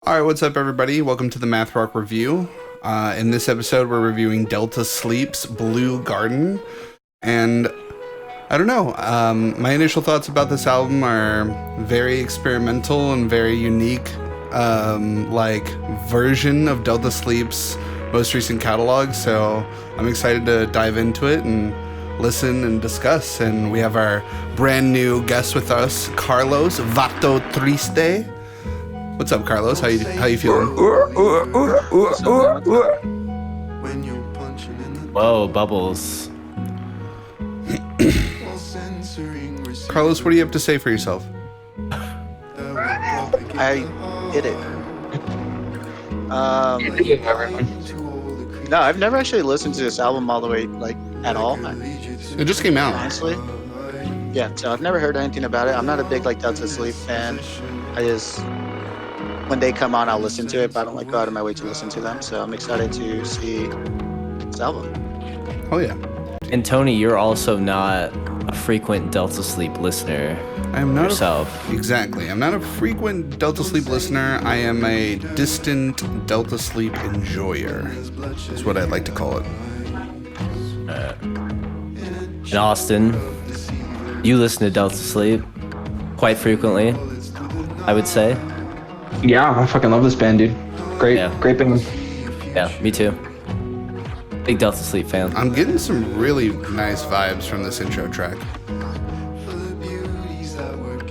All right, what's up, everybody? Welcome to the Math Rock Review. In this episode, we're reviewing Delta Sleep's Blue Garden. And I don't know, my initial thoughts about this album are very experimental and very unique, version of Delta Sleep's most recent catalog. So I'm excited to dive into it and listen and discuss. And we have our brand new guest with us, Carlos Vato Triste. What's up, Carlos? How you feeling? Whoa, bubbles. Carlos, what do you have to say for yourself? I did it. No, I've never actually listened to this album all the way, at all. It just came out. Honestly. Yeah, so I've never heard anything about it. I'm not a big, Delta Sleep fan. When they come on, I'll listen to it, but I don't, go out of my way to listen to them. So I'm excited to see this album. Oh, yeah. And Tony, you're also not a frequent Delta Sleep listener. I am not yourself. Exactly. I'm not a frequent Delta Sleep listener. I am a distant Delta Sleep enjoyer. Is what I'd like to call it. In Austin, you listen to Delta Sleep quite frequently, I would say. Yeah, I fucking love this band, dude. Great band. Yeah, me too. Big Delta Sleep fan. I'm getting some really nice vibes from this intro track.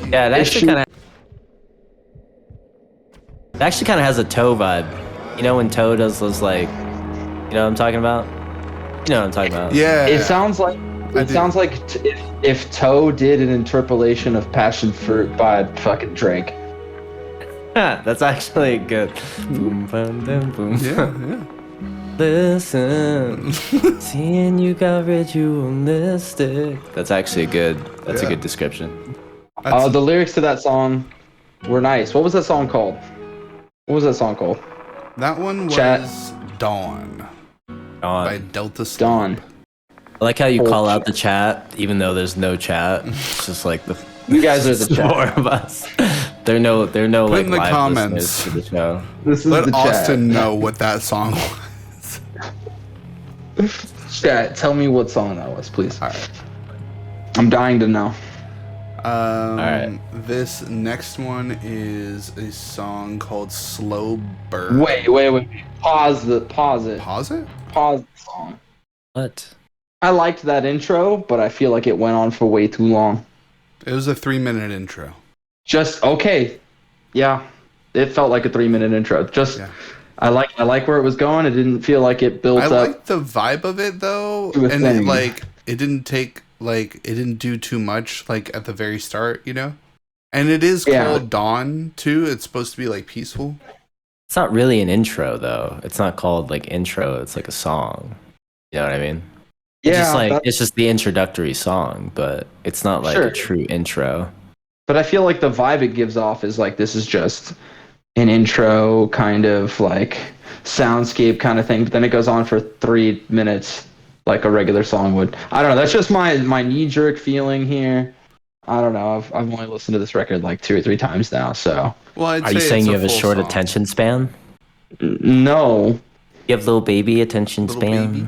Yeah, it actually kind of has a Toe vibe. You know when Toe does those you know what I'm talking about? You know what I'm talking about? Yeah. It sounds like if Toe did an interpolation of Passion Fruit by fucking Drake. That's actually good. Boom, boom, boom, boom. Yeah. Listen, seeing you got ritualistic. That's actually a good description. The lyrics to that song were nice. What was that song called? That one was Chat. Dawn by Delta Sleep. Dawn. I like how you call out the chat, even though there's no chat. It's just You guys are the chat. four of us. They're no Put in the live comments. listeners to the show. This is Let the Austin know what that song was. Chat, tell me what song that was, please. All right. I'm dying to know. right. This next one is a song called Slow Burn. Wait. Pause it. Pause it? Pause the song. What? I liked that intro, but I feel like it went on for way too long. It was a 3-minute intro. Just okay. Yeah. It felt like a 3-minute intro. Yeah. I like where it was going. It didn't feel like it built I up. liked the vibe of it though, to a and thing. it didn't do too much at the very start, you know. And it is called Dawn too. It's supposed to be peaceful. It's not really an intro though. It's not called intro. It's like a song. You know what I mean? Yeah, It's just the introductory song, but it's not a true intro. but I feel like the vibe it gives off is this is just an intro kind of soundscape kind of thing, but then it goes on for 3 minutes like a regular song would. I don't know. That's just my knee-jerk feeling here. I don't know. I've only listened to this record 2 or 3 times now, so. Well, Are you saying you have a short attention span? No. You have little baby attention span? Baby?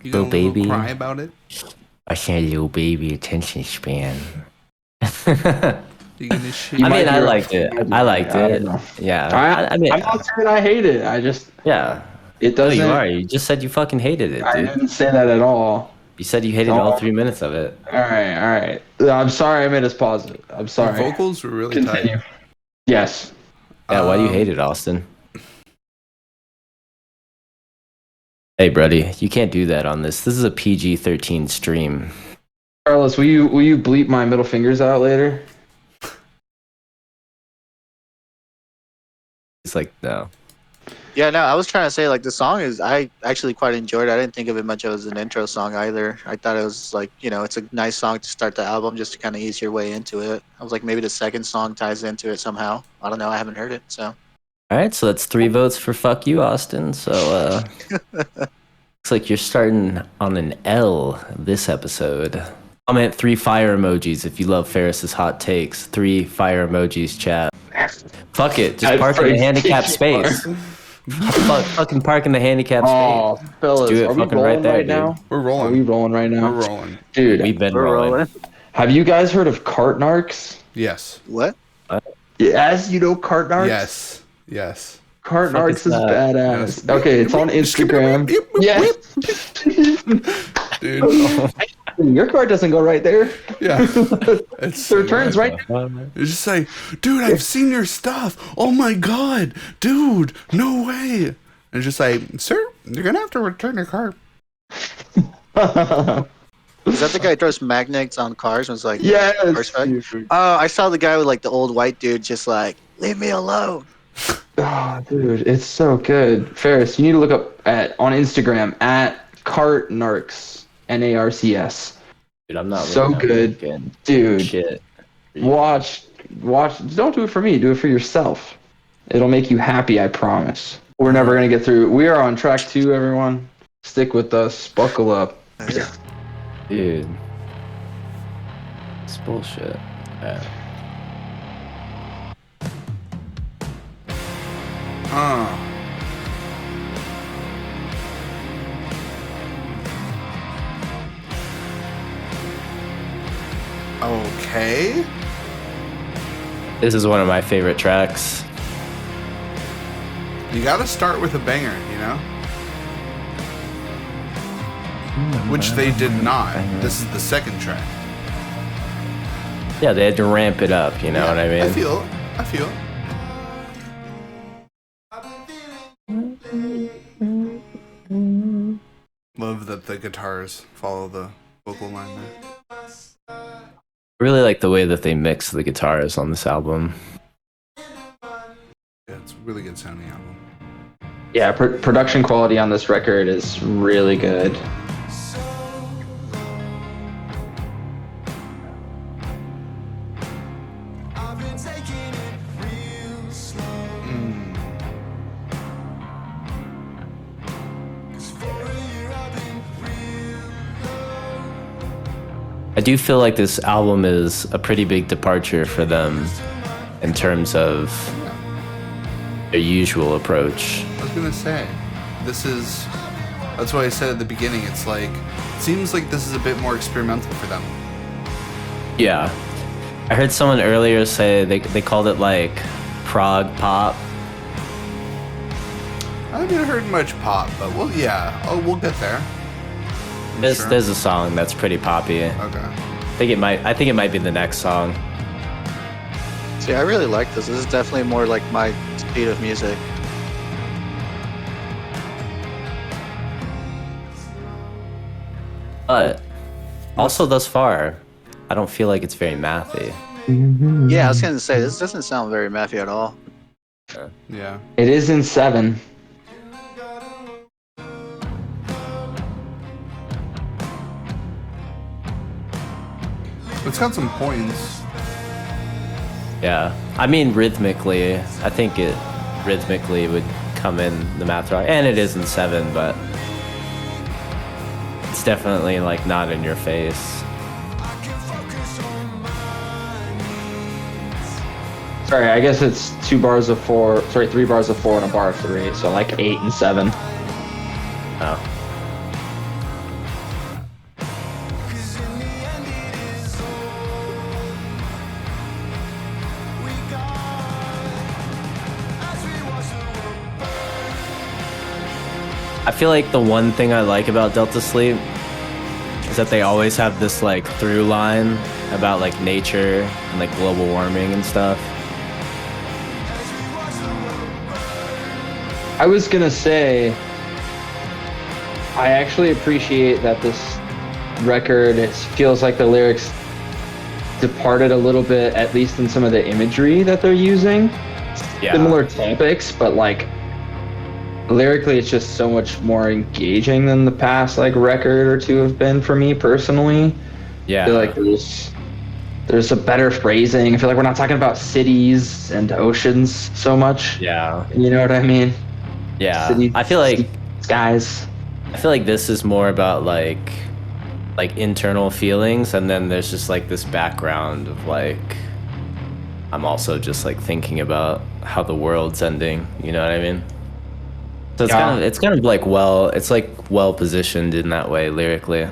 You Little gonna baby? cry about it? I said little baby attention span. You gonna shit? I mean, I be liked it. right. I liked I it. don't know. Yeah. I mean, I'm not saying I hate it. I just, yeah. it No, doesn't. you are. You just said you fucking hated it, I dude. didn't say that at all. You said you hated all 3 minutes of it. All right. I'm sorry I made us pause it. I'm The sorry. vocals were really Continue. tight. Yes. Yeah, why do you hate it, Austin? Hey, buddy, you can't do that on this. This is a PG-13 stream. Carlos, will you bleep my middle fingers out later? It's no. Yeah, no, I was trying to say the song I actually quite enjoyed it. I didn't think of it much as an intro song either. I thought it was it's a nice song to start the album just to kind of ease your way into it. I was maybe the second song ties into it somehow. I don't know. I haven't heard it, so. All right, so that's 3 votes for fuck you, Austin. So looks like you're starting on an L this episode. Comment 3 fire emojis if you love Ferris's hot takes. 3 fire emojis, chat. Fuck it, just park in the handicapped space. Fucking park in the handicapped Oh, space. fellas, do it are we fucking rolling right there, right now? We're Are rolling. we rolling right now? We're rolling. Dude, We've been We're rolling. rolling. have you guys heard of cart narcs? Yes. What? Yes, you know cart narcs? Yes. Yes. Cart Fuck narcs is is that? badass. Yes. Okay, it's on Instagram. Yes. Dude. Your cart doesn't go right there. Yeah. It's The return's right. It's just like, dude, I've seen your stuff. Oh my god, dude, no way. And it's just like, sir, you're gonna have to return your car. Is that the guy who throws magnets on cars and was like, Yes. Horseback? Dude. Oh, I saw the guy with like the old white dude just like, leave me alone. Oh, dude, it's so good. Ferris, you need to look up on Instagram at cart narcs, NARCS. Dude, I'm not So really good. weekend. Dude, Shit. watch. Don't do it for me. Do it for yourself. It'll make you happy, I promise. We're never gonna get through. We are on track 2, everyone. Stick with us. Buckle up. Dude. It's bullshit. Yeah. Okay. This is one of my favorite tracks. You gotta start with a banger, you know? Which they did not. This is the second track. Yeah, they had to ramp it up, you know what I mean? I feel it. Love that the guitars follow the vocal line there. I really like the way that they mix the guitars on this album. Yeah, it's a really good sounding album. Yeah, production quality on this record is really good. I do feel like this album is a pretty big departure for them in terms of their usual approach. I was gonna say, that's why I said at the beginning, it's like, it seems like this is a bit more experimental for them. Yeah. I heard someone earlier say they called it like prog pop. I haven't heard much pop, but we'll get there. Sure. There's a song that's pretty poppy. Okay. I think it might be the next song. See, I really like this. This is definitely more like my speed of music. But also thus far, I don't feel like it's very mathy. Yeah, I was gonna say this doesn't sound very mathy at all. Yeah. It is in 7. It's got some points. Yeah. I mean rhythmically, I think it rhythmically would come in the math rock. And it is in 7, but it's definitely like not in your face. Sorry, I guess it's 3 bars of 4 and a bar of 3, so like 8 and 7. Oh. I feel like the one thing I like about Delta Sleep is that they always have this like through line about like nature and like global warming and stuff. I was gonna say, I actually appreciate that this record, it feels like the lyrics departed a little bit, at least in some of the imagery that they're using. Yeah. Similar topics, but like lyrically it's just so much more engaging than the past like record or two have been for me personally. Yeah. I feel like there's a better phrasing. I feel like we're not talking about cities and oceans so much. Yeah. You know what I mean? Yeah. Cities, I feel like skies. this is more about like like internal feelings, and then there's just like this background of like I'm also just like thinking about how the world's ending. You know what I mean? So it's kind of like it's like well positioned in that way lyrically.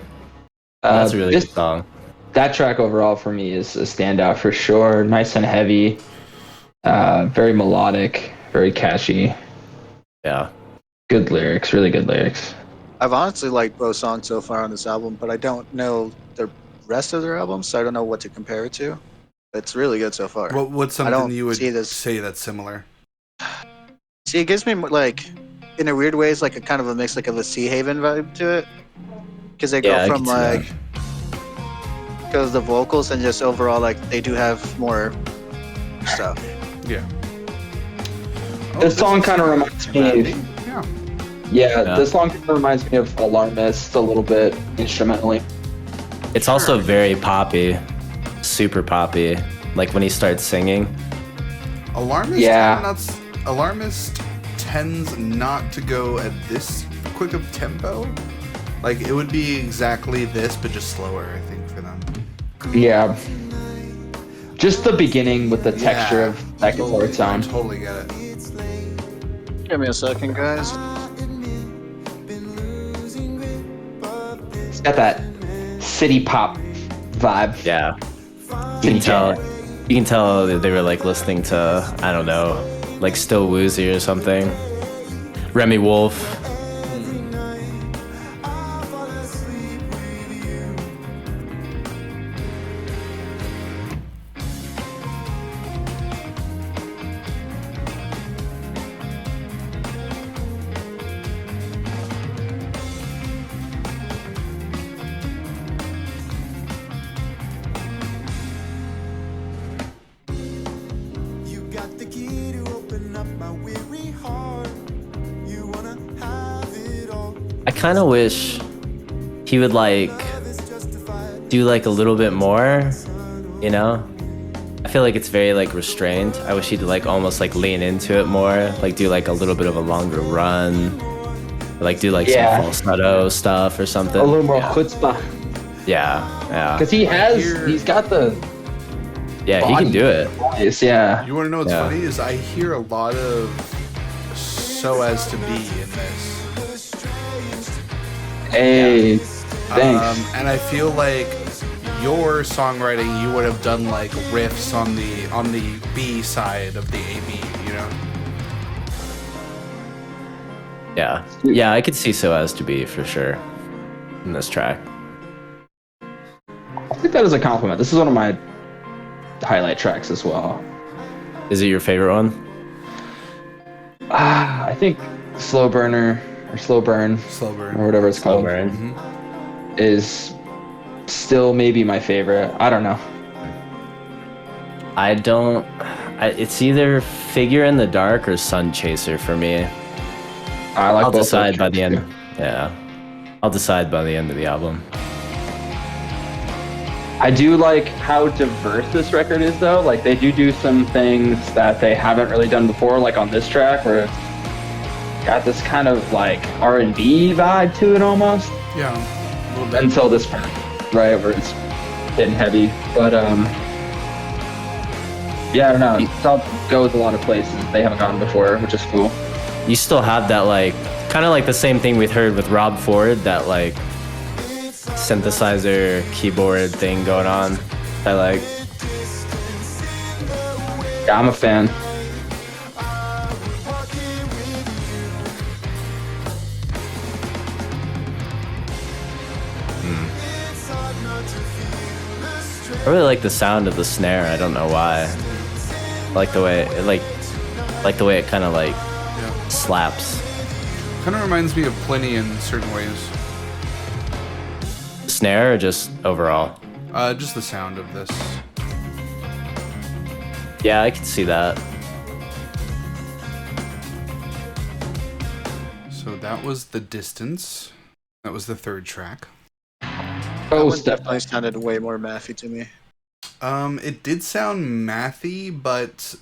That's a really good song. That track overall for me is a standout for sure. Nice and heavy, very melodic, very catchy. Yeah. Good lyrics, really good lyrics. I've honestly liked both songs so far on this album, but I don't know the rest of their albums, so I don't know what to compare it to. It's really good so far. What's something you would say that's similar? See, it gives me like, in a weird way, it's like a kind of a mix, like of a Sea Haven vibe to it, because they go from like, goes the vocals and just overall like they do have more stuff. Yeah. This song kind of reminds me. Yeah, this song kind of reminds me of Alarmist a little bit instrumentally. It's also very poppy, super poppy. Like when he starts singing. Alarmist tends not to go at this quick of tempo. Like it would be exactly this, but just slower, I think, for them. Yeah. Just the beginning with the texture of that guitar sound. I totally get it. Give me a second, guys. It's got that city pop vibe. Yeah. You can tell that they were like listening to, I don't know, like Still Woozy or something. Remy Wolf. I kind of wish he would like do like a little bit more, you know? I feel like it's very like restrained. I wish he'd like almost like lean into it more, like do like a little bit of a longer run, like do like some falsetto stuff or something. A little more chutzpah. Yeah. Because he's got the. Yeah, he can do it. Voice, yeah. You want to know what's funny is I hear a lot of "So As to Be" in this. Hey, thanks. And I feel like your songwriting, you would have done like riffs on the B side of the AB, you know? Yeah, I could see "So As to Be" for sure in this track. I think that is a compliment. This is one of my highlight tracks as well. Is it your favorite one? I think Slow Burn or whatever it's called is still maybe my favorite. I don't know. It's either Figure in the Dark or Sun Chaser for me. I'll decide by the end. Yeah, I'll decide by the end of the album. I do like how diverse this record is, though. Like they do some things that they haven't really done before, like on this track, where it's got this kind of like R&B vibe to it almost. Yeah, a little bit. Until this part, right, where it's getting heavy. But yeah, I don't know. It all goes a lot of places they haven't gone before, which is cool. You still have that like kind of like the same thing we heard with Rob Ford, that like synthesizer keyboard thing going on. I like. Yeah, I'm a fan. I really like the sound of the snare. I don't know why. I like the way it like the way it kind of like slaps. Kind of reminds me of Pliny in certain ways. Snare or just overall? Just the sound of this. Yeah, I can see that. So that was The Distance. That was the third track. That one definitely sounded way more mathy to me. It did sound mathy, but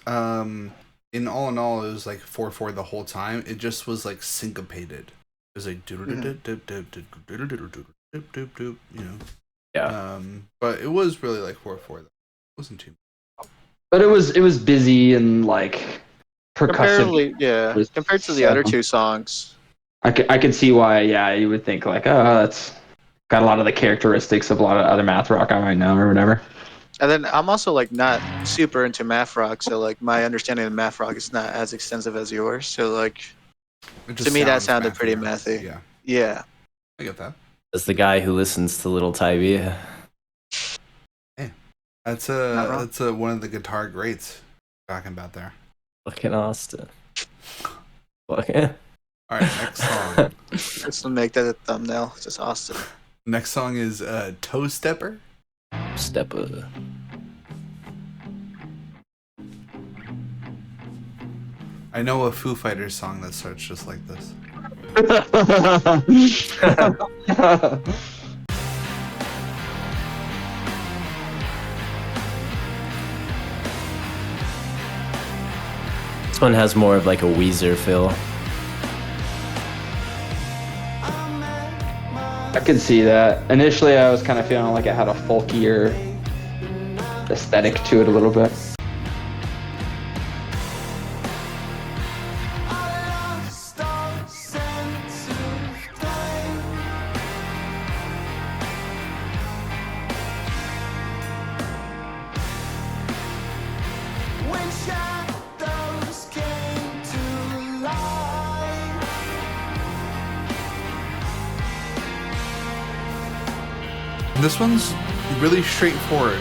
in all, it was like 4/4 the whole time. It just was like syncopated. It was like doop doop doop, Yeah. But it was really like 4/4. It wasn't too. But it was busy and like percussive. Comparatively, yeah, compared to the So other two songs. I could see why, yeah, you would think like, oh, that's got a lot of the characteristics of a lot of other math rock I might know or whatever. And then I'm also like not super into math rock, so like my understanding of math rock is not as extensive as yours. So like It to just me that sounds sounded pretty mathier. mathy. Yeah, Yeah. I get that. As the guy who listens to Little Tybee. Hey, that's Not wrong. one of the guitar greats talking about there. Fucking Austin. Fucking. All right, next song. Let's make that a thumbnail. Just Austin. Next song is Toe Stepper. Stepper. I know a Foo Fighters song that starts just like this. This one has more of like a Weezer feel. I could see that. Initially, I was kind of feeling like it had a folkier aesthetic to it a little bit. This one's really straightforward.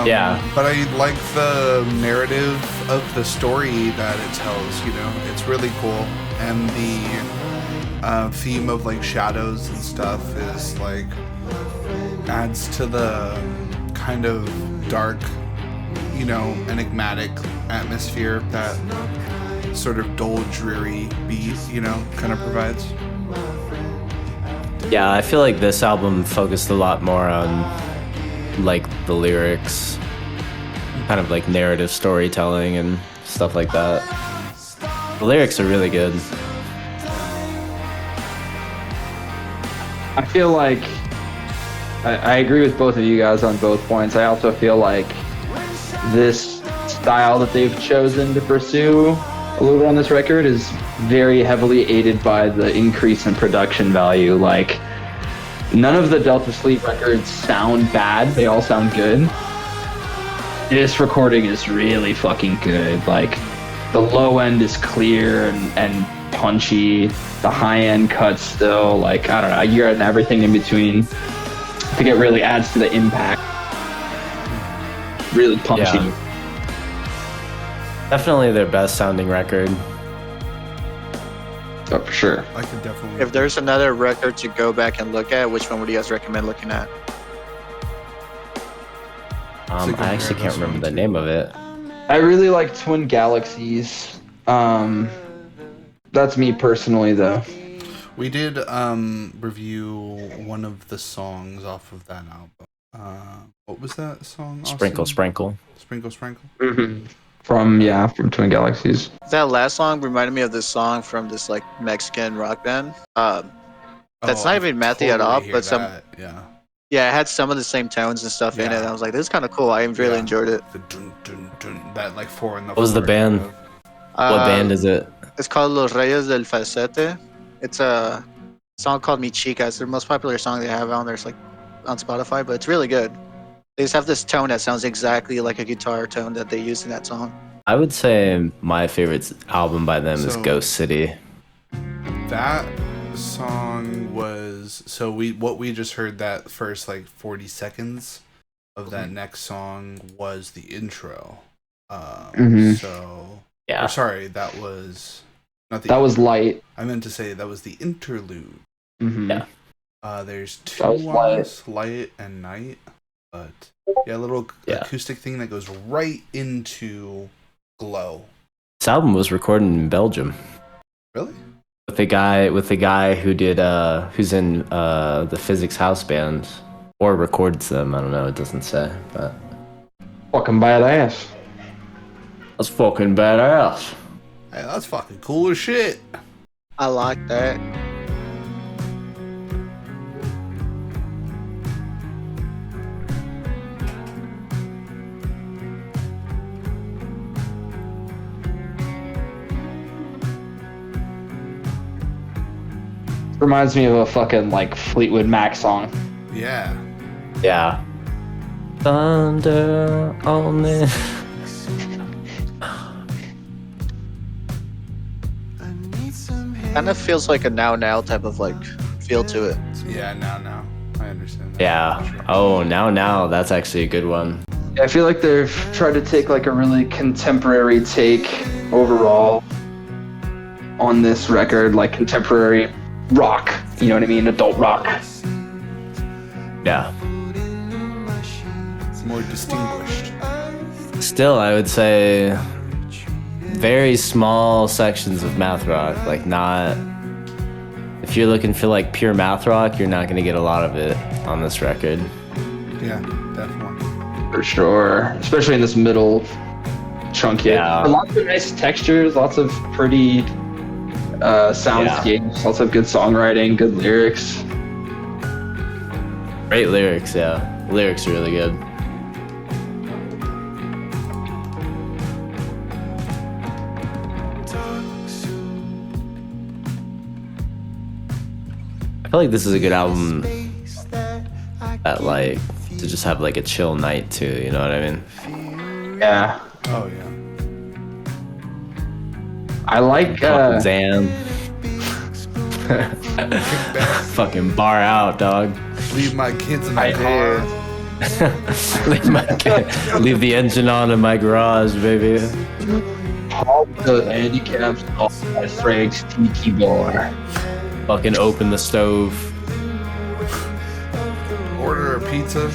Yeah. But I like the narrative of the story that it tells, It's really cool. And the theme of like shadows and stuff is like adds to the kind of dark, enigmatic atmosphere that sort of dull, dreary beat, kind of provides. Yeah, I feel like this album focused a lot more on like the lyrics, kind of like narrative storytelling and stuff like that. The lyrics are really good. I feel like I agree with both of you guys on both points. I also feel like this style that they've chosen to pursue a little bit on this record is very heavily aided by the increase in production value. Like, none of the Delta Sleep records sound bad. They all sound good. This recording is really fucking good. Like, the low end is clear and punchy. The high end cuts still, like, I don't know, you're getting everything in between. I think it really adds to the impact. Really punchy. Yeah. Definitely their best sounding record. Oh, for sure. I could definitely. If there's another record to go back and look at, which one would you guys recommend looking at? I actually can't remember the name of it. I really like Twin Galaxies. That's me personally, though. We did review one of the songs off of that album. What was that song? Austin? Sprinkle, Sprinkle. Sprinkle, Sprinkle. Mm-hmm. From Twin Galaxies. That last song reminded me of this song from this like Mexican rock band. That's not even mathy at all, but yeah, it had some of the same tones and stuff in it. And I was like, this is kind of cool. I really enjoyed it. The dun, dun, dun, that like four in the. What was the band? What band is it? It's called Los Reyes del Falsete. It's a song called Mi Chica. It's their most popular song they have on there. It's like on Spotify, but it's really good. They just have this tone that sounds exactly like a guitar tone that they used in that song. I would say my favorite album by them is Ghost City. That song was what we just heard, that first like 40 seconds of that next song was the intro. So yeah. Or sorry, that was not the. That was light. I meant to say that was the interlude. Mm-hmm. Yeah. There's two ones, light and night. But yeah, a little acoustic thing that goes right into Glow. This album was recorded in Belgium. Really? With the guy who did who's in the Physics House band or records them. I don't know. It doesn't say, but fucking badass. That's fucking badass. Hey, that's fucking cool as shit. I like that. Reminds me of a fucking like Fleetwood Mac song. Yeah. Yeah. Thunder on me. Kind of feels like a now type of like feel to it. Yeah, now. I understand that. Yeah. For sure. Oh, now. That's actually a good one. Yeah, I feel like they've tried to take like a really contemporary take overall on this record, like contemporary rock. You know what I mean? Adult rock. Yeah. It's more distinguished. Still, I would say very small sections of math rock. Like, not. If you're looking for like pure math rock, you're not gonna get a lot of it on this record. Yeah, definitely. For sure. Especially in this middle chunk here. Yeah. Lots of nice textures, lots of pretty soundscapes, lots of good songwriting, good lyrics. Great lyrics, yeah. Lyrics are really good. I feel like this is a good album that like to just have like a chill night too, you know what I mean? Yeah. Oh yeah. I like Zan. Fucking bar out, dog. Leave my kids in my car. Leave the engine on in my garage, baby. all the handicaps off my Frank's Tiki Bar. Fucking open the stove. Order a pizza.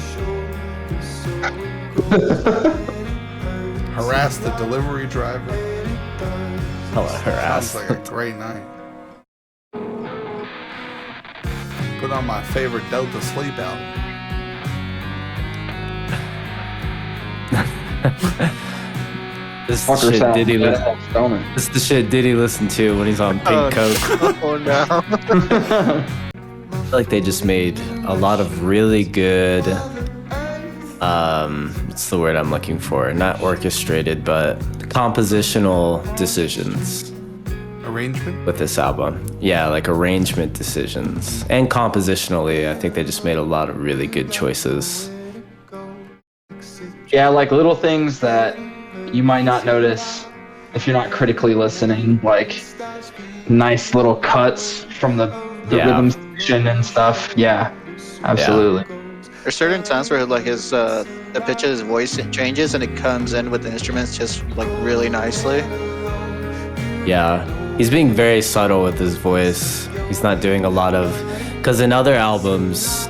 Harass the delivery driver. Hella harass. Sounds like a great night. Put on my favorite Delta Sleep album. This Fucker shit sounds Diddy like listen. stoner. This is the shit Diddy listen to when he's on Pink Coke. Oh no. I feel like they just made a lot of really good what's the word I'm looking for? Not orchestrated, but compositional decisions Arrangement? with this album. Yeah, like arrangement decisions. And compositionally, I think they just made a lot of really good choices. Yeah, like little things that you might not notice if you're not critically listening, like nice little cuts from the Yeah. rhythm section and stuff. Yeah, absolutely. There's certain times where like his the pitch of his voice changes and it comes in with the instruments just like really nicely. Yeah, he's being very subtle with his voice. He's not doing a lot of, because in other albums,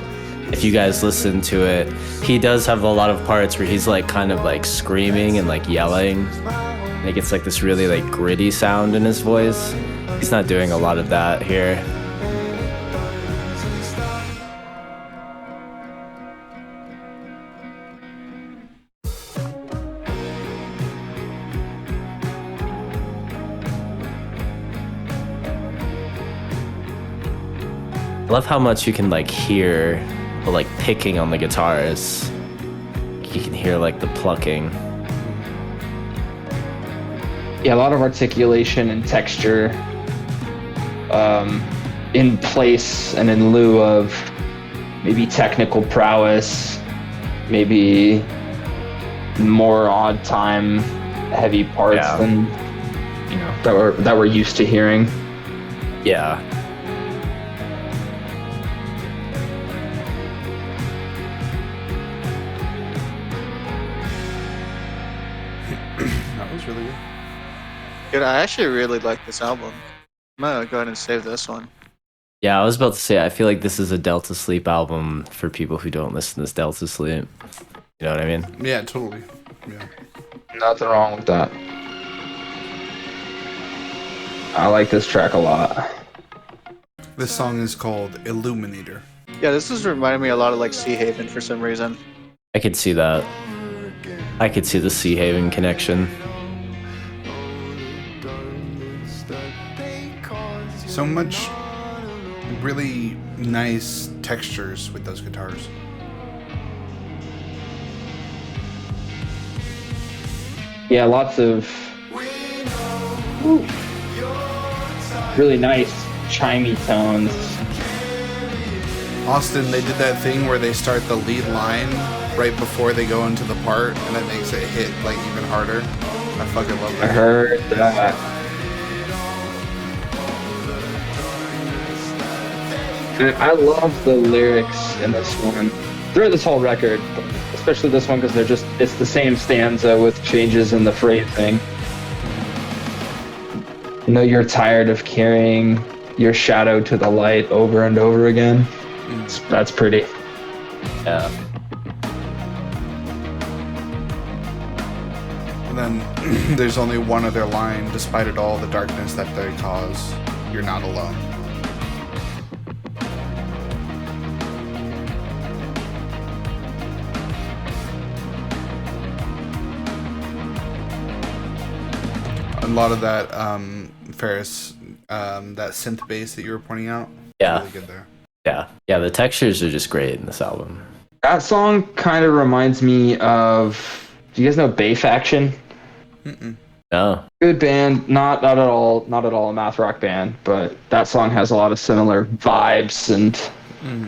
if you guys listen to it, he does have a lot of parts where he's like kind of like screaming and like yelling. And it gets like this really like gritty sound in his voice. He's not doing a lot of that here. I love how much you can like hear the like picking on the guitars. You can hear like the plucking. Yeah, a lot of articulation and texture in place and in lieu of maybe technical prowess, maybe more odd time heavy parts Yeah. than that we're used to hearing. Yeah. That was really good. Dude, I actually really like this album. I'm gonna go ahead and save this one. Yeah, I was about to say, I feel like this is a Delta Sleep album for people who don't listen to Delta Sleep. You know what I mean? Yeah, totally. Yeah. Nothing wrong with that. I like this track a lot. This song is called Illuminator. Yeah, this is reminding me a lot of like Sea Haven for some reason. I could see that. I could see the Sea Haven connection. So much really nice textures with those guitars. Yeah, lots of really nice chimey tones. Austin, they did that thing where they start the lead line right before they go into the part, and that makes it hit like even harder. I fucking love I that. heard that. And I love the lyrics in this one. Throughout this whole record, but especially this one because it's the same stanza with changes in the phrasing. You know, you're tired of carrying your shadow to the light over and over again. That's pretty. Yeah. And then there's only one other line, despite it all the darkness that they cause, you're not alone. A lot of that, Ferris, that synth bass that you were pointing out, Yeah. really good there. Yeah, the textures are just great in this album. That song kind of reminds me of. Do you guys know Bay Faction? No. Good band, not at all a math rock band, but that song has a lot of similar vibes and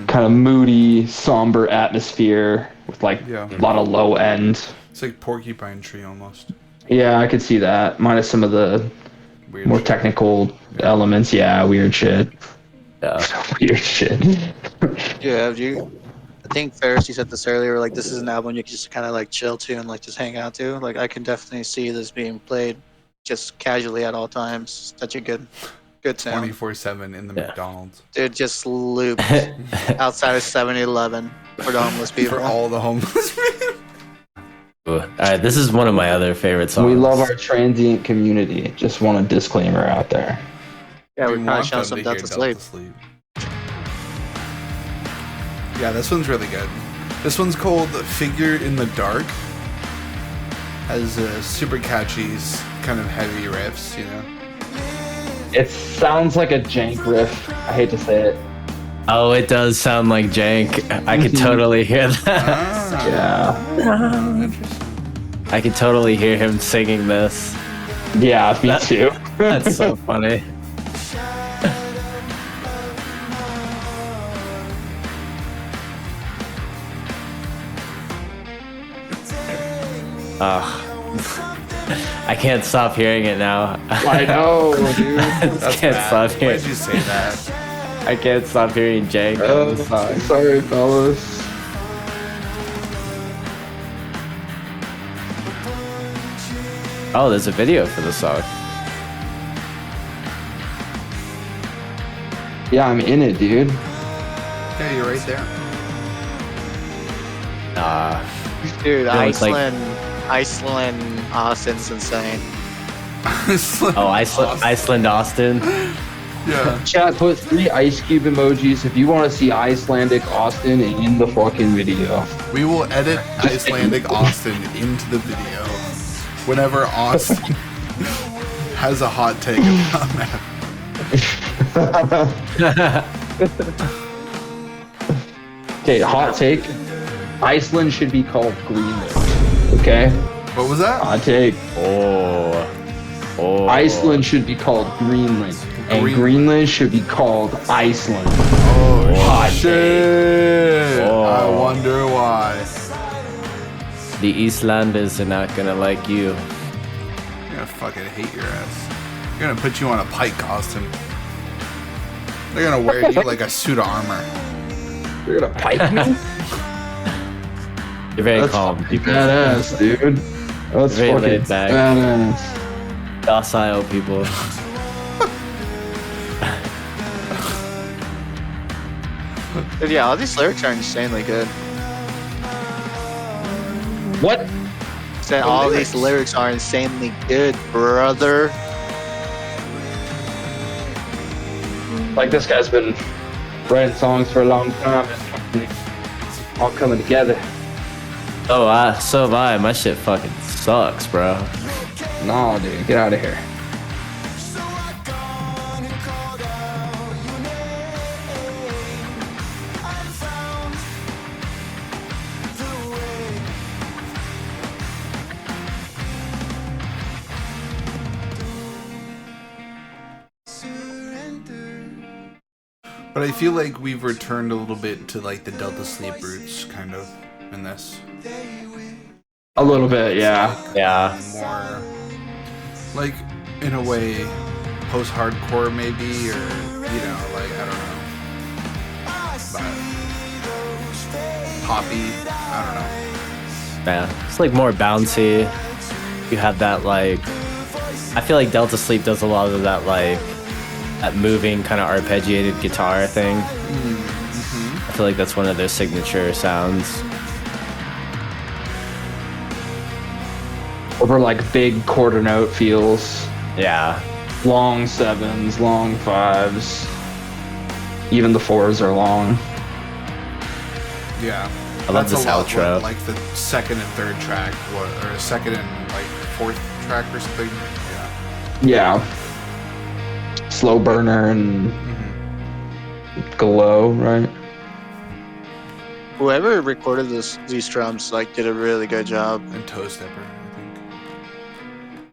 kind of moody, somber atmosphere with like a lot of low end. It's like Porcupine Tree almost. Yeah, I could see that. Minus some of the Weird more shit. technical elements. Yeah, weird shit. Yeah. Weird shit. Yeah, I think Ferris, you said this earlier. Like, this is an album you can just kind of like chill to and like just hang out to. Like, I can definitely see this being played just casually at all times. Such a good sound. 24/7 in the McDonald's. Dude, just looped outside of 7-Eleven for the homeless people. For all the homeless people. Ooh. All right, this is one of my other favorite songs. We love our transient community. Just want a disclaimer out there. Yeah, We we're kind of want showing them some to Delta hear Sleep. Yeah, this one's really good. This one's called Figure in the Dark. Has super catchy, kind of heavy riffs, you know? It sounds like a jank riff. I hate to say it. Oh, it does sound like jank. I could totally hear that. Yeah. I could totally hear him singing this. Yeah, me too. That's so funny. I can't stop hearing it now. I know, dude. I just can't stop Why'd hearing. you say that? I can't stop hearing jank on this song. Sorry, fellas. Oh, there's a video for this song. Yeah, I'm in it, dude. Yeah, you're right there. Dude, it's like- Iceland, Austin's insane. Oh, Iceland, Austin. Yeah. Chat, put 3 ice cube emojis if you want to see Icelandic Austin in the fucking video. We will edit Icelandic Austin into the video whenever Austin has a hot take about that. Okay, hot take. Iceland should be called Greenland. Okay? What was that? Hot take. Oh. Iceland should be called Greenland. And Greenland should be called Iceland. Oh, Hot shit. Oh. I wonder why. The Eastlanders are not gonna like you. You're gonna fucking hate your ass. They're gonna put you on a pike, Austin. They're gonna wear you like a suit of armor. You're gonna pipe me? You're very calm. People. Badass, dude. That's Very fucking laid back. badass. Docile people. Dude, yeah, all these lyrics are insanely good. What? Said all these lyrics are insanely good, brother. Like, this guy's been writing songs for a long time. It's all coming together. Oh, so have I. My shit fucking sucks, bro. Nah, dude, get out of here. But I feel like we've returned a little bit to like the Delta Sleep roots, kind of, in this. A little bit, yeah. Yeah. More, like, in a way, post-hardcore maybe, or, you know, like, I don't know. But poppy, I don't know. Yeah, it's like more bouncy. You have that like, I feel like Delta Sleep does a lot of that like, that moving kind of arpeggiated guitar thing. Mm-hmm. I feel like that's one of their signature sounds. Over like big quarter note feels. Yeah. Long sevens, long fives. Even the fours are long. Yeah. I love this a lot outro. what, like the second and third track, or second and like fourth track or something. Yeah. Yeah. Slow burner and glow, right? Whoever recorded these drums like did a really good job. And Toe Stepper, I think.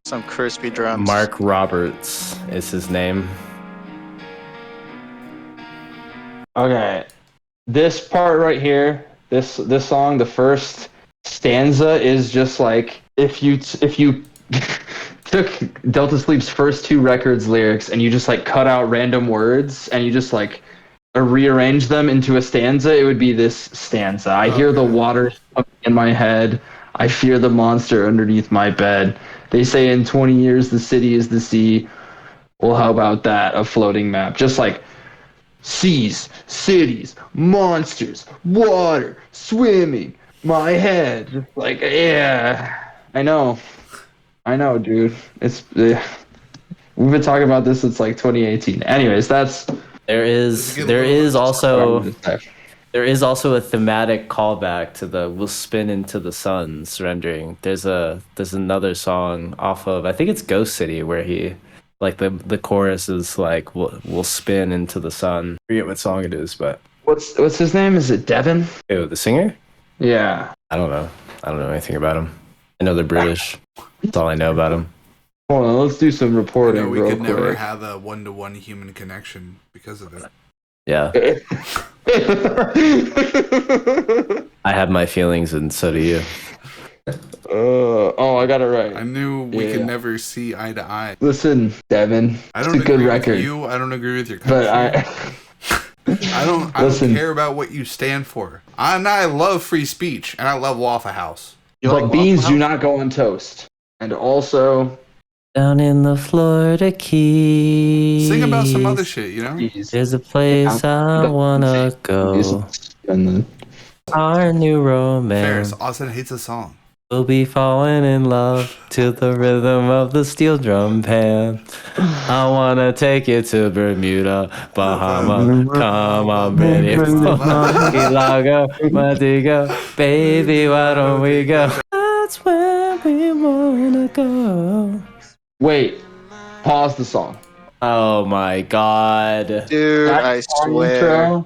Some crispy drums. Mark Roberts is his name. Okay. This part right here, this song, the first stanza is just like if you took Delta Sleep's first two records lyrics and you just like cut out random words and you just like rearrange them into a stanza, it would be this stanza. I hear the water in my head. I fear the monster underneath my bed. They say in 20 years the city is the sea. Well, how about that? A floating map. Just like seas, cities, monsters, water, swimming, my head. Just like, yeah. I know, dude. It's we've been talking about this since like 2018. Anyways, there is also a thematic callback to the "We'll Spin Into the Sun" surrendering. There's another song off of, I think it's Ghost City, where he like the chorus is like we'll spin into the sun. I forget what song it is, but what's his name? Is it Devin? Ew, the singer? Yeah. I don't know anything about him. I know they're British. That's all I know about them. Hold on, let's do some reporting. We real could quick. never have a one-to-one human connection because of it. Yeah. I have my feelings, and so do you. I got it right. I knew we could never see eye to eye. Listen, Devin, I don't it's a good agree record. with you. I don't agree with your country. But I don't care about what you stand for. I love free speech, and I love Waffle House. But beans do not go on toast. And also, down in the Florida Keys, sing about some other shit, you know? there's a place I wanna go. Our new romance. Ferris, Austin hates a song. We'll be falling in love to the rhythm of the steel drum pan. I wanna take you to Bermuda, Bahama. Come on, baby. Key Largo, Montego. Baby, why don't we go? That's where we wanna go. Wait, pause the song. Oh my god. Dude, I swear.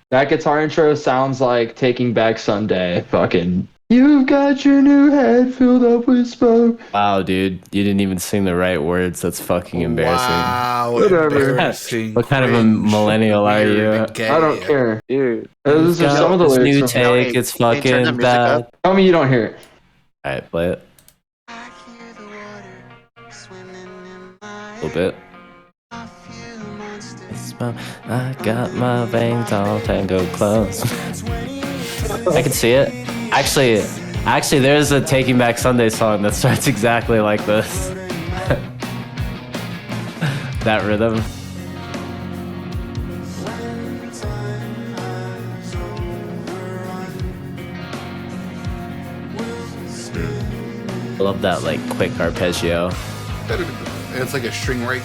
That guitar intro sounds like Taking Back Sunday. Fucking, you've got your new head filled up with smoke. Wow, dude. You didn't even sing the right words. That's fucking embarrassing. Wow, Whatever. embarrassing. What kind of a millennial are you? Gay. I don't care. Dude. Those are some of the This lyrics. new from- take, it's Can you turn the fucking music bad. up? Tell me you don't hear it. Alright, play it. A little bit. I got my veins all tangled close. I can see it. Actually, there's a Taking Back Sunday song that starts exactly like this. That rhythm. I love that like quick arpeggio. It's like a string rake.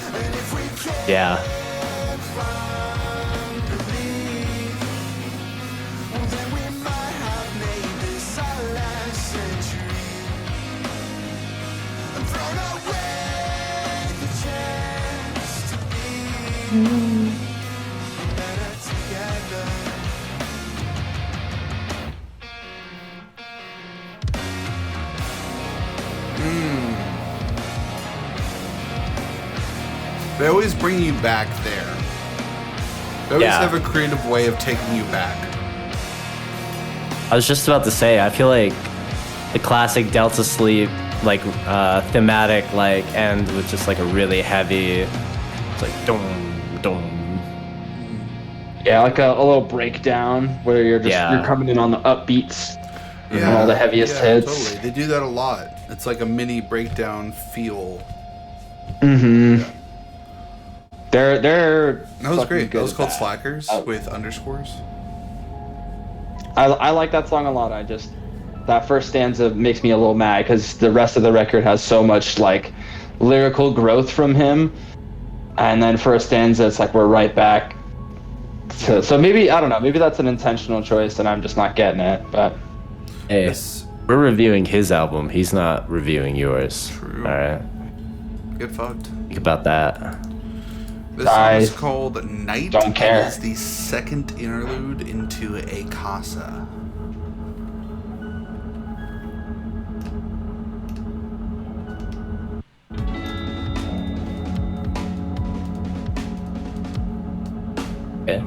Yeah. They always bring you back there. They always Yeah. have a creative way of taking you back. I was just about to say, I feel like the classic Delta Sleep, like thematic, like end with just like a really heavy, it's like dum dum. Yeah, like a little breakdown where you're Yeah. coming in on the upbeats and all the heaviest hits. Totally. They do that a lot. It's like a mini breakdown feel. Mm-hmm. Yeah. They're That was fucking great. That good was at called Slackers with underscores. I like that song a lot. That first stanza makes me a little mad because the rest of the record has so much like lyrical growth from him, and then for a stanza it's like we're right back to, so maybe, I don't know, maybe that's an intentional choice and I'm just not getting it, but Hey, Yes. we're reviewing his album. He's not reviewing yours. True. All right, Get fucked. think about that. This song is called Night. don't care. It is the second interlude into A Casa. Okay.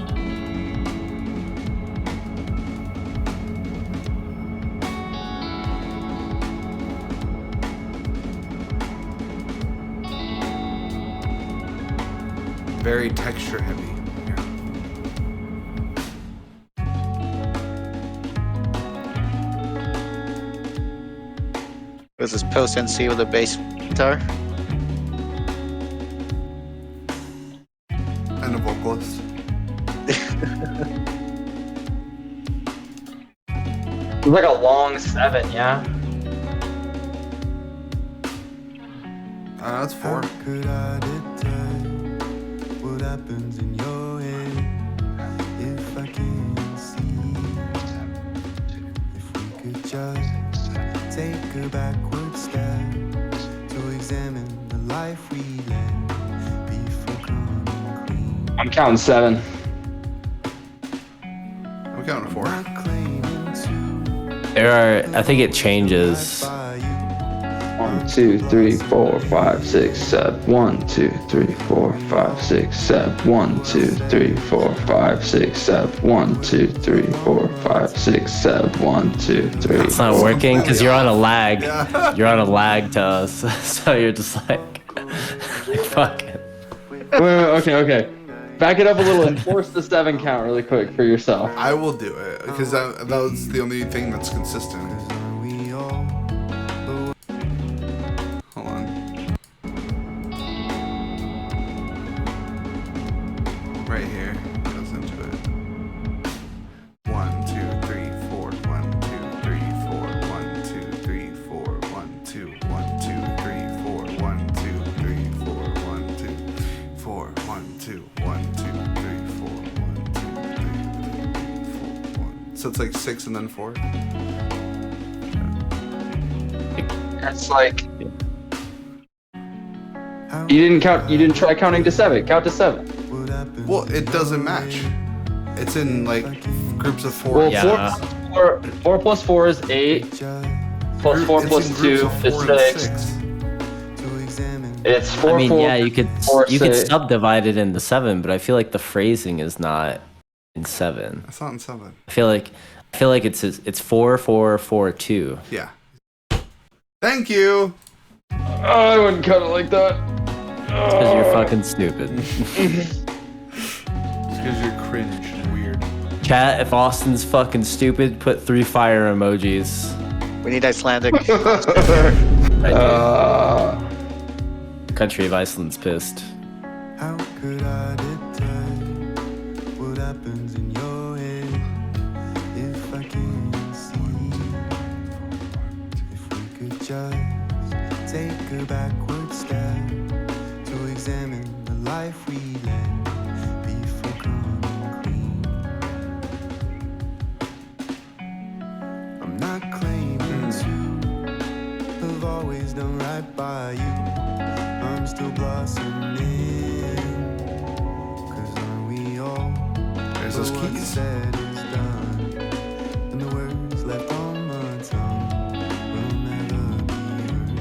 Very texture heavy. Yeah. Was this post NC with a bass guitar? And a vocalist. it's like a long 7, yeah. That's 4. Could I detect what happens in your head if I can't see? If we could just take a backward step to examine the life we led before coming clean. I'm counting 7. I'm counting 4. Not claiming to There are. I think it changes. buy you. 1, 2, 3, 4, 5, 6, 7. 1, 2, 3, 4, 5, 6, 7. 1, 2, 3, 4, 5, 6, 7. 1, 2, 3, 4, 5, 6, 7. 1, 2, 3. It's not working because you're on a lag. You're on a lag to us, so you're just like fuck it. Wait, okay. Back it up a little and force the 7 count really quick for yourself. I will do it because that was the only thing that's consistent. We all Hold on. Right here. Goes into it. 1, 2, 3, 4. 1, 2, 3, 4. 1, 2, 3, 4. 1, 2, 1, 2, 3, 4. 1, 2, 3, 4. 1, 2, 4. 1, 2, 1, 2, 3, 4. 1, 2, 3, 4. 1. So it's like 6 and then 4. That's like you didn't try counting to 7. Count to 7. would happen. Well, it doesn't match. It's in like groups of 4. Well, Yeah. 4 plus 4 is 8. Plus 4 It's plus in 2 groups of is 4 and 6. To examine It's 4, I mean, 4. yeah, you could 4, you could 6. subdivide it into 7, but I feel like the phrasing is not in 7. That's not in 7. I feel like it's 4 4 4 2. Yeah. Thank you. Oh, I wouldn't cut it like that. Because you're fucking stupid. It's because you're cringe and weird. Chat, if Austin's fucking stupid, put 3 fire emojis. We need Icelandic. Right Uh, there. Country of Iceland's pissed. how could I detect what happens in your head if I can't see? If we could just take a backward step to examine the life we led before coming clean. I'm not claiming to have always done right by you. I'm still blossoming. 'Cause aren't we all? There's those But what's keys. said is done, and the words left on my tongue will never be heard.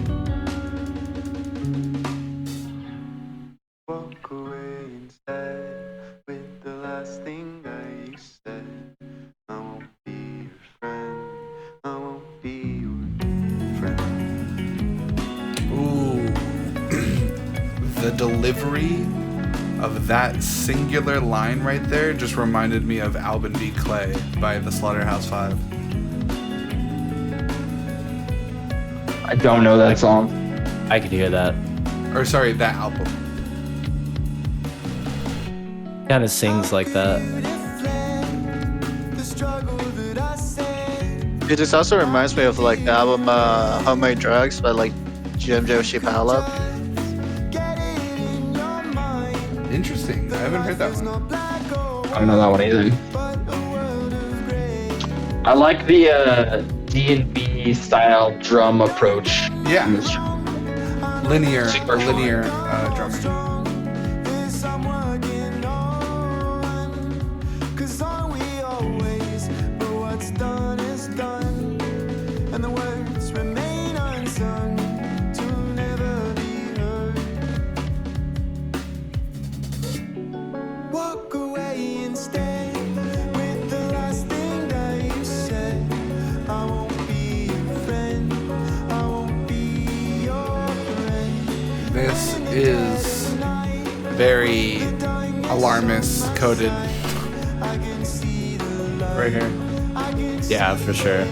Walk away instead with the last delivery of that singular line right there just reminded me of Albin V. Clay by the Slaughterhouse-5. I don't know that song. I could hear that. Or sorry, that album. Kind of sings like that. It just also reminds me of like the album Homemade Drugs by like Jim Joe Shipala. Interesting. I haven't heard that one. I don't know that one either. I like the D&B style drum approach. Yeah. in this- Linear Super drumming. Walk away and stay with the last thing that you said. I won't be your friend. I won't be your friend. This is very alarmist coded right here. Yeah, for sure.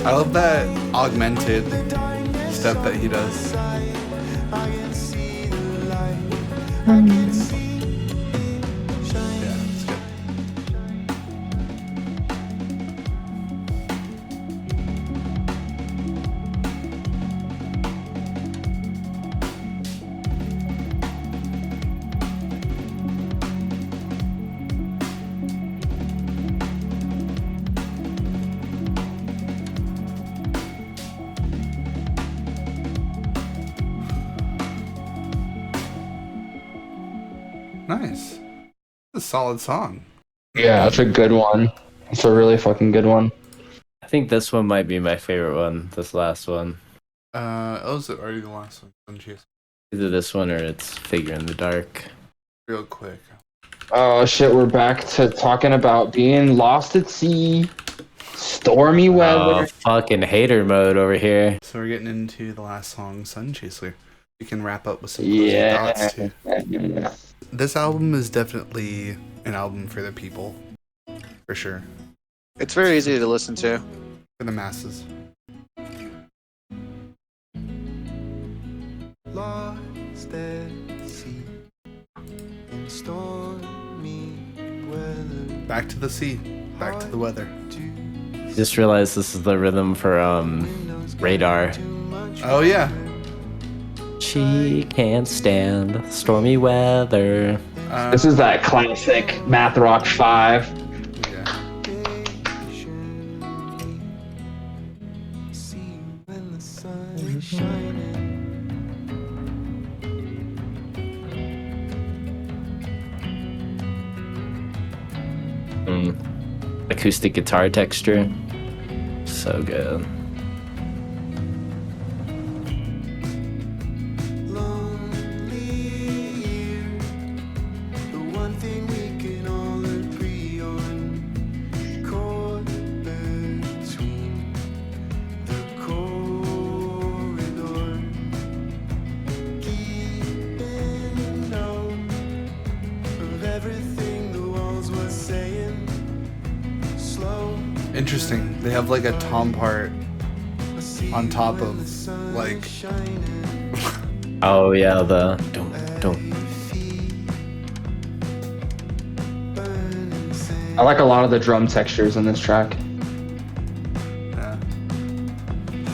I love that augmented step that he does. Yeah, it's good. Nice. A solid song. Yeah, that's a good one. It's a really fucking good one. I think this one might be my favorite one. This last one. Oh, is it already the last one? Sunchase. Either this one or it's Figure in the Dark. Real quick. Oh shit, we're back to talking about being lost at sea, stormy Oh, weather. fucking hater mode over here. So we're getting into the last song, Sun Chaser. We can wrap up with some closing thoughts too. This album is definitely an album for the people, for sure, It's very easy to listen to. for the masses. Lost at sea in stormy weather. Back to the sea, back to the weather. Just realized this is the rhythm for Radar. Oh yeah, She can't stand stormy weather. This is that classic Math Rock 5. yeah. See when the sun is shining. Acoustic guitar texture. So good. Lonely year. The one thing we can all agree on. Caught between the corridor. Keeping note of everything the walls were saying. Slow. Interesting. They have like a tom part on top of like. Oh yeah, the don't. I like a lot of the drum textures in this track. Yeah.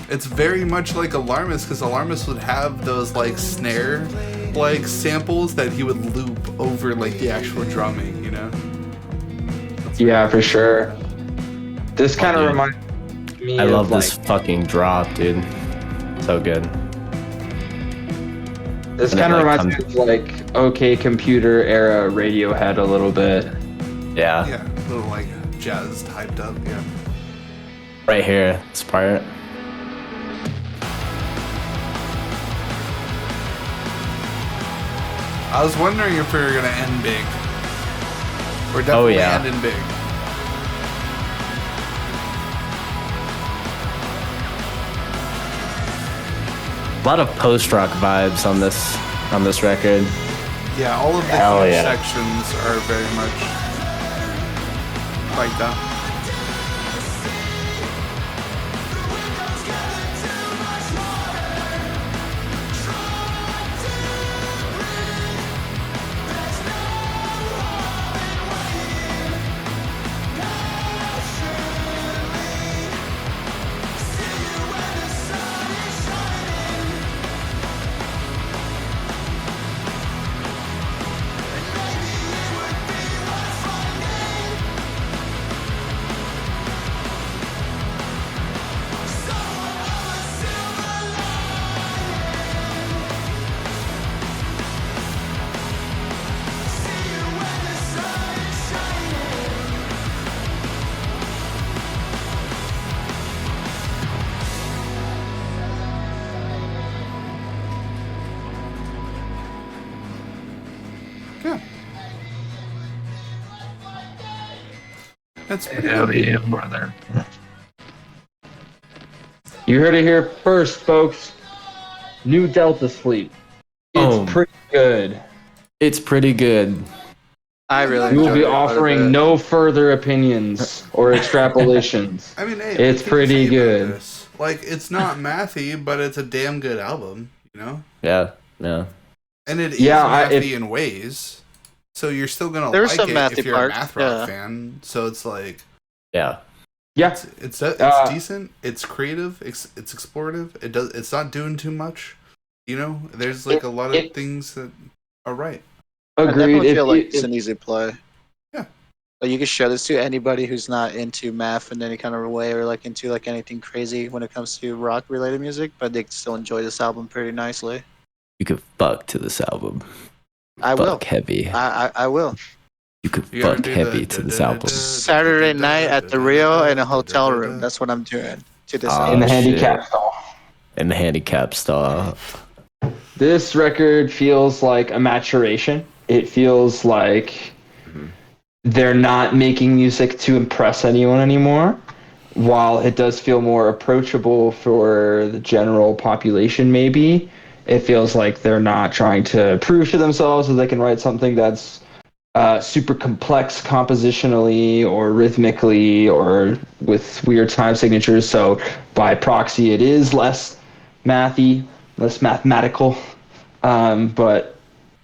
It's very much like Alarmist, because Alarmist would have those like snare like samples that he would loop over like the actual drumming, you know? Yeah, for sure. This kind of dude. reminds me I of love like, this fucking drop, dude. So good. this and it, kind of like, reminds me of like OK Computer era Radiohead a little bit. Yeah. Yeah, a little like jazzed, hyped up, yeah. Right here, this part. I was wondering if we were gonna end big. We're definitely yeah. ending big. A lot of post-rock vibes on this record. Yeah, all of the Hell huge yeah. sections are very much like that. Yeah. That's pretty good. yeah, brother. You heard it here first, folks. New Delta Sleep. It's Boom. pretty good. It's pretty good. I really We will enjoyed be it quite a offering bit. no further opinions or extrapolations. I mean, hey, It's what can you pretty say about good. this? Like, it's not mathy, but it's a damn good album, you know? Yeah. Yeah. And it is Yeah, mathy in ways. So you're still gonna There's like some it mathy if you're parts, a math rock yeah. fan. So it's like Yeah. Yeah, it's Uh, decent. It's creative. It's explorative. It's not doing too much. You know, there's like a lot of things that are right. I agreed. definitely feel like If- it's an easy play. Yeah. Like you can show this to anybody who's not into math in any kind of way or like into like anything crazy when it comes to rock related music, but they can still enjoy this album pretty nicely. You could fuck to this album. I will. Fuck heavy. I will. You could You gotta fuck do heavy the to this album. Saturday night at the Rio in a hotel room. That's what I'm doing to this Oh, in the album. handicap shit. stall. In the handicap stall. This record feels like a maturation. It feels like they're not making music to impress anyone anymore. While it does feel more approachable for the general population, maybe, it feels like they're not trying to prove to themselves that they can write something that's super complex compositionally or rhythmically or with weird time signatures. So by proxy, it is less mathy, less mathematical, but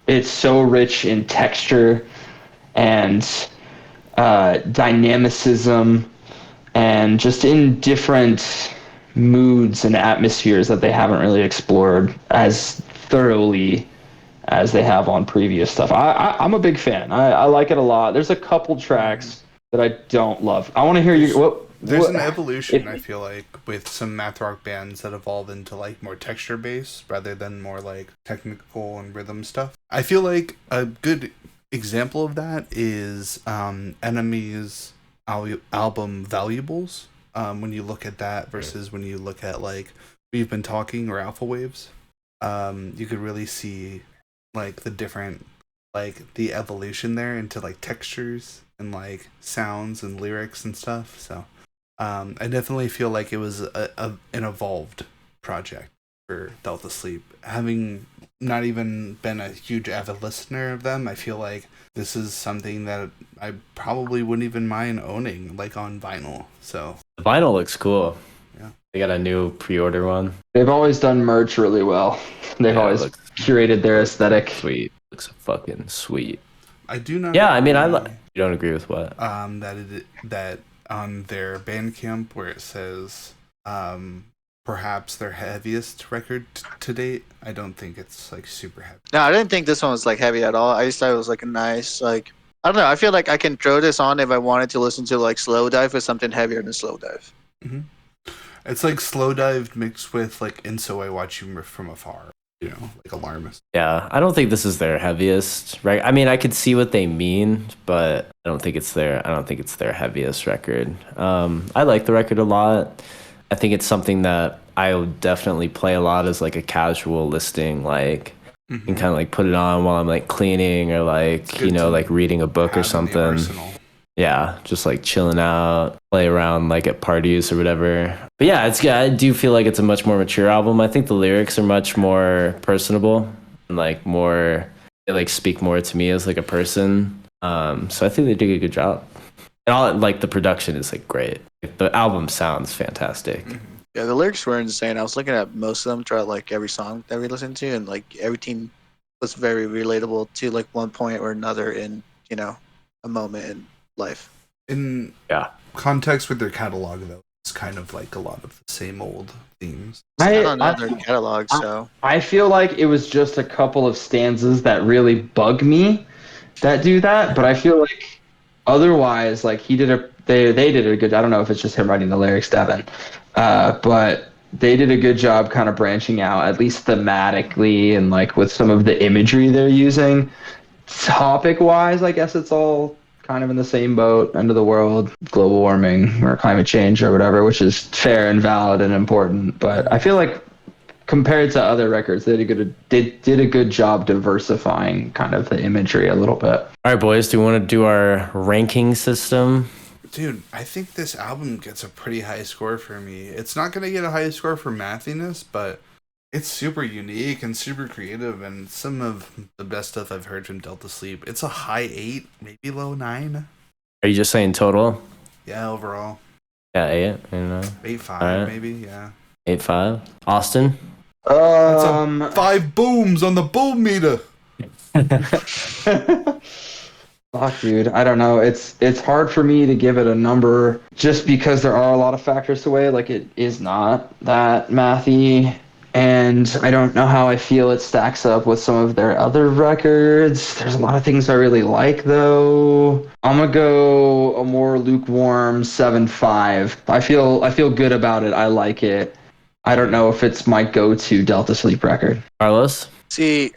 it's so rich in texture and dynamicism and just in different moods and atmospheres that they haven't really explored as thoroughly as they have on previous stuff. I'm a big fan. I like it a lot. There's a couple tracks that I don't love. I want to hear you. There's an evolution, I feel like, with some math rock bands that evolve into like more texture based rather than more like technical and rhythm stuff. I feel like a good example of that is Enemy's album Valuables. When you look at that versus when you look at like We've Been Talking or Alpha Waves, you could really see like the different, like the evolution there into like textures and like sounds and lyrics and stuff. So I definitely feel like it was an evolved project for Delta Sleep. Having not even been a huge avid listener of them, I feel like this is something that I probably wouldn't even mind owning, like on vinyl. So The vinyl looks cool. Yeah. They got a new pre-order one. They've always done merch really well. They've Yeah, it always looks curated their aesthetic. Sweet. Looks fucking sweet. I do not. Yeah, I mean, agree, you don't agree with what? that on their Bandcamp where it says perhaps their heaviest record to date. I don't think it's like super heavy. No, I didn't think this one was like heavy at all. I just thought it was like a nice like I don't know. I feel like I can throw this on if I wanted to listen to like slow dive or something heavier than slow dive. Mm-hmm. It's like slow dive mixed with like And So I Watch You From Afar. You know, like Alarmist. Yeah, I don't think this is their heaviest, right? I mean, I could see what they mean, but I don't think it's their heaviest record. I like the record a lot. I think it's something that I would definitely play a lot as like a casual listening, like You can kind of like put it on while I'm like cleaning or like, you know, like reading a book or something. Yeah, just like chilling out, play around like at parties or whatever. But yeah, I do feel like it's a much more mature album. I think the lyrics are much more personable and like more, they like speak more to me as like a person. So I think they did a good job. And all like the production is like great. The album sounds fantastic. Yeah, the lyrics were insane. I was looking at most of them throughout like every song that we listened to, and like everything was very relatable to like one point or another in, you know, a moment in life. In context with their catalog, though, it's kind of like a lot of the same old themes. I don't know their catalog, so I feel like it was just a couple of stanzas that really bug me that do that, but I feel like otherwise, like they did a good. I don't know if it's just him writing the lyrics, Devin, but they did a good job kind of branching out, at least thematically, and like with some of the imagery they're using. Topic wise, I guess it's all kind of in the same boat, end of the world, global warming or climate change or whatever, which is fair and valid and important. But I feel like compared to other records, they did a good job diversifying kind of the imagery a little bit. All right, boys, do you want to do our ranking system? Dude, I think this album gets a pretty high score for me. It's not going to get a high score for mathiness, but it's super unique and super creative, and some of the best stuff I've heard from Delta Sleep. It's a high 8, maybe low 9. Are you just saying total? Yeah, overall. Yeah, 8. You know. 8.5, right. maybe, yeah. 8.5. Austin? That's a 5 booms on the boom meter. Fuck, dude. I don't know. It's hard for me to give it a number just because there are a lot of factors to weigh. Like, it is not that mathy, and I don't know how I feel it stacks up with some of their other records. There's a lot of things I really like, though. I'm gonna go a more lukewarm 7.5. I feel good about it. I like it. I don't know if it's my go-to Delta Sleep record. Carlos? see,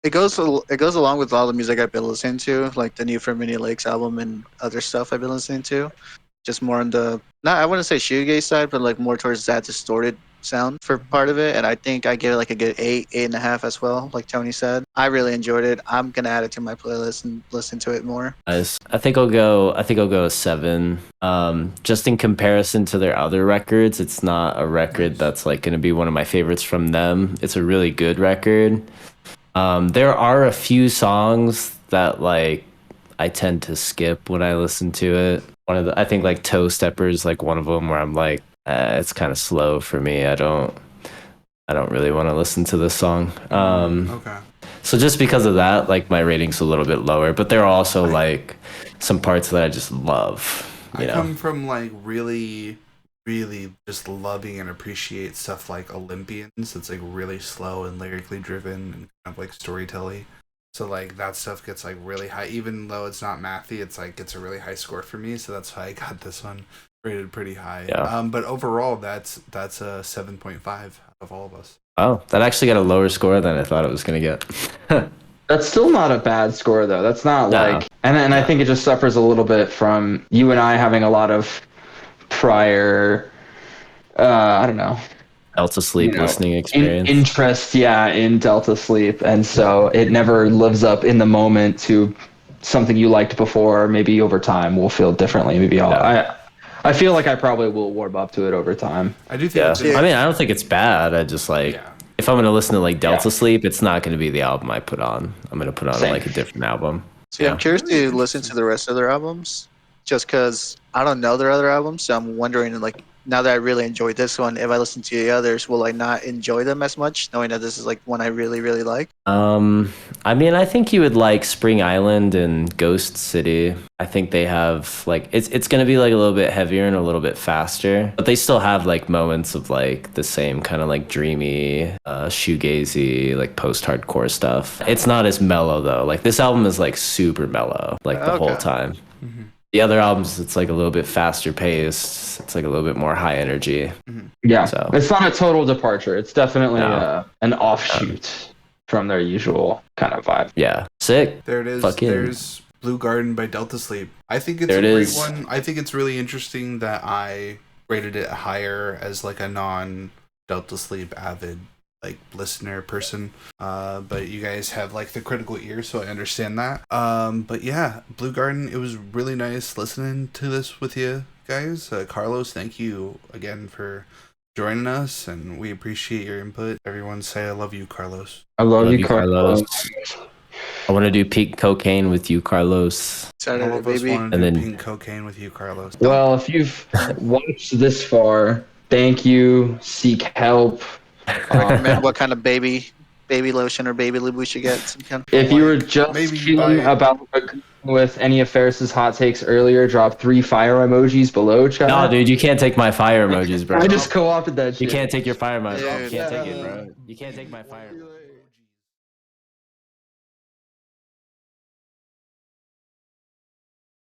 it goes along with all the music I've been listening to, like the new From Mini Lakes album and other stuff I've been listening to. Just more on the, not, I wouldn't say shoegaze side, but like more towards that distorted sound for part of it. And I think I give it like a good 8.5 as well, like Tony said. I really enjoyed it. I'm gonna add it to my playlist and listen to it more. Nice. I think I'll go a 7. Just in comparison to their other records, it's not a record that's like gonna be one of my favorites from them. It's a really good record. There are a few songs that like I tend to skip when I listen to it. I think like Toe Stepper is like one of them where I'm like, it's kind of slow for me. I don't really want to listen to this song. Okay. So just because of that, like my rating's a little bit lower, but there are also like some parts that I just love. I come from like really, really just loving and appreciate stuff like Olympians. It's like really slow and lyrically driven and kind of like storytelling. So like that stuff gets like really high, even though it's not mathy. It's like gets a really high score for me. So that's why I got this one rated pretty high. Yeah. But overall, that's a 7.5 out of all of us. Oh, that actually got a lower score than I thought it was gonna get. That's still not a bad score, though. That's not like... And I think it just suffers a little bit from you and I having a lot of prior... I don't know. Delta Sleep listening experience. Interest, in Delta Sleep. And so it never lives up in the moment to something you liked before. Maybe over time we'll feel differently. I feel like I probably will warm up to it over time. I do think I mean, I don't think it's bad. I just like... If I'm going to listen to like Delta Sleep, it's not going to be the album I put on. I'm going to put on like a different album. See, I'm curious to listen to the rest of their albums, just because I don't know their other albums. So I'm wondering, like, now that I really enjoyed this one, if I listen to the others, will I not enjoy them as much, knowing that this is like one I really, really like? I mean, I think you would like Spring Island and Ghost City. I think they have like it's gonna be like a little bit heavier and a little bit faster, but they still have like moments of like the same kind of like dreamy, shoegazy, like post-hardcore stuff. It's not as mellow though. Like this album is like super mellow, like the whole time. Mm-hmm. The other albums, it's like a little bit faster paced. It's like a little bit more high energy. Mm-hmm. Yeah, so it's not a total departure. It's definitely an offshoot from their usual kind of vibe. Yeah, sick. There it is. There's Blue Garden by Delta Sleep. I think it's a great one. I think it's really interesting that I rated it higher as like a non-Delta Sleep avid like listener person, but you guys have like the critical ear, so I understand that. But yeah, Blue Garden, it was really nice listening to this with you guys. Carlos, thank you again for joining us, and we appreciate your input. Everyone say I love you, Carlos. I love you, Carlos. Carlos. I want to do pink cocaine with you, Carlos. Saturday, All of us baby. want to And do then- pink cocaine with you, Carlos. Well, if you've watched this far, thank you. Seek help. Recommend what kind of baby lotion or baby lube we should get. Some kind of, If you were Like, just maybe kidding buy- about agreeing with any of Ferris's hot takes earlier, drop 3 fire emojis below, chat. No, dude, you can't take my fire emojis, bro. I just co-opted that shit. You can't take your fire emoji. Dude. You can't take it, bro. You can't take my fire emoji.